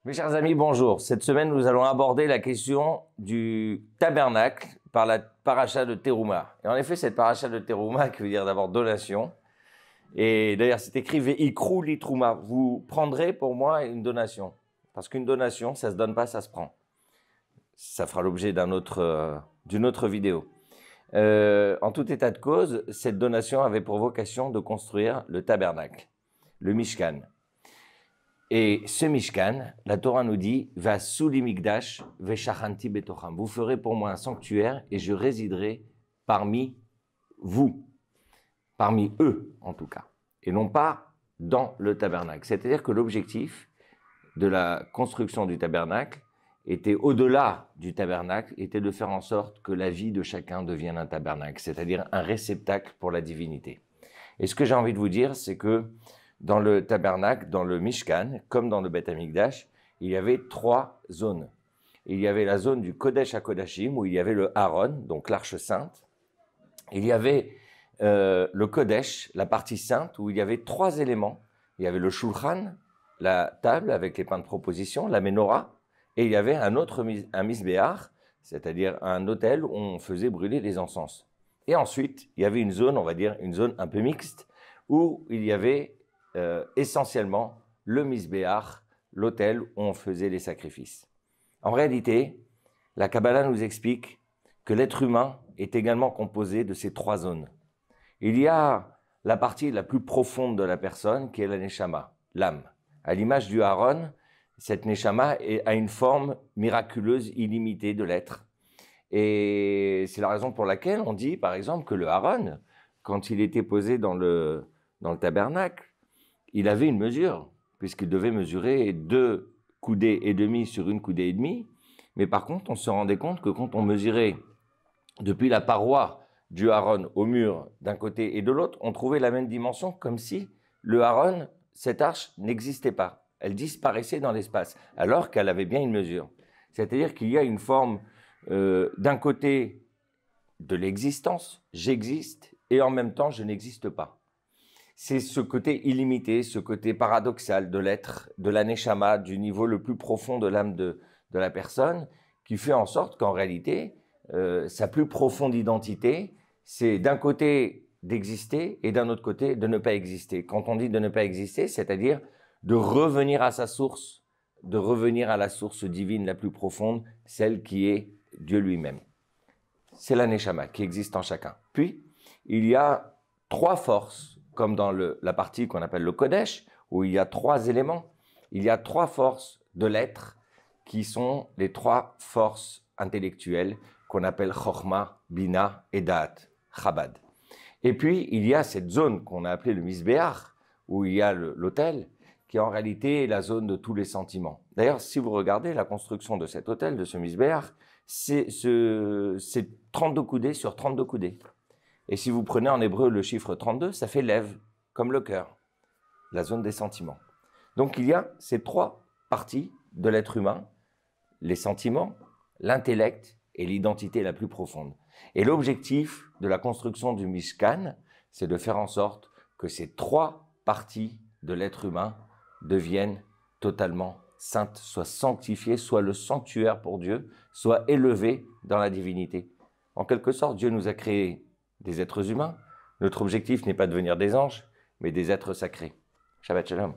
Mes chers amis, bonjour. Cette semaine, nous allons aborder la question du tabernacle par la paracha de Terouma. Et en effet, cette paracha de Terouma, qui veut dire d'abord donation, et d'ailleurs c'est écrit « Ve'ikrou li trouma », vous prendrez pour moi une donation. Parce qu'une donation, ça ne se donne pas, ça se prend. Ça fera l'objet d'une autre vidéo. En tout état de cause, cette donation avait pour vocation de construire le tabernacle, le Mishkan. Et ce Mishkan, la Torah nous dit « Va souli mikdash veshachanti betocham ». Vous ferez pour moi un sanctuaire et je résiderai parmi vous, parmi eux en tout cas, et non pas dans le tabernacle. C'est-à-dire que l'objectif de la construction du tabernacle était au-delà du tabernacle, était de faire en sorte que la vie de chacun devienne un tabernacle, c'est-à-dire un réceptacle pour la divinité. Et ce que j'ai envie de vous dire, c'est que dans le tabernacle, dans le Mishkan, comme dans le Beth Amikdash, il y avait 3 zones. Il y avait la zone du Kodesh HaKodashim, où il y avait le Aaron, donc l'arche sainte. Il y avait le Kodesh, la partie sainte, où il y avait 3 éléments. Il y avait le Shulchan, la table avec les pains de proposition, la Menorah, et il y avait un Misbéach, c'est-à-dire un autel où on faisait brûler les encens. Et ensuite, il y avait une zone, on va dire, une zone un peu mixte, où il y avait essentiellement le Misbéach, l'autel où on faisait les sacrifices. En réalité, la Kabbalah nous explique que l'être humain est également composé de ces 3 zones. Il y a la partie la plus profonde de la personne qui est la Neshama, l'âme. À l'image du Aaron, cette Neshama a une forme miraculeuse, illimitée de l'être. Et c'est la raison pour laquelle on dit, par exemple, que le Aaron, quand il était posé dans le tabernacle, il avait une mesure, puisqu'il devait mesurer 2 coudées et demie sur 1 coudée et demie. Mais par contre, on se rendait compte que quand on mesurait depuis la paroi du Aaron au mur d'un côté et de l'autre, on trouvait la même dimension, comme si le Aaron, cette arche, n'existait pas. Elle disparaissait dans l'espace, alors qu'elle avait bien une mesure. C'est-à-dire qu'il y a une forme, d'un côté, de l'existence, j'existe, et en même temps, je n'existe pas. C'est ce côté illimité, ce côté paradoxal de l'être, de la Neshama, du niveau le plus profond de l'âme de la personne, qui fait en sorte qu'en réalité, sa plus profonde identité, c'est d'un côté d'exister et d'un autre côté de ne pas exister. Quand on dit de ne pas exister, c'est-à-dire de revenir à sa source, de revenir à la source divine la plus profonde, celle qui est Dieu lui-même. C'est la Neshama qui existe en chacun. Puis, il y a 3 forces, comme dans la partie qu'on appelle le Kodesh, où il y a 3 éléments. Il y a 3 forces de l'être qui sont les 3 forces intellectuelles qu'on appelle Chokhmah, Bina et Da'at, Chabad. Et puis, il y a cette zone qu'on a appelée le Misbéach, où il y a l'autel, qui en réalité est la zone de tous les sentiments. D'ailleurs, si vous regardez la construction de cet autel, de ce Misbéach, c'est 32 coudées sur 32 coudées. Et si vous prenez en hébreu le chiffre 32, ça fait lève, comme le cœur, la zone des sentiments. Donc il y a ces 3 parties de l'être humain, les sentiments, l'intellect et l'identité la plus profonde. Et l'objectif de la construction du Mishkan, c'est de faire en sorte que ces 3 parties de l'être humain deviennent totalement saintes, soient sanctifiées, soient le sanctuaire pour Dieu, soient élevées dans la divinité. En quelque sorte, Dieu nous a créés des êtres humains. Notre objectif n'est pas de devenir des anges, mais des êtres sacrés. Shabbat Shalom.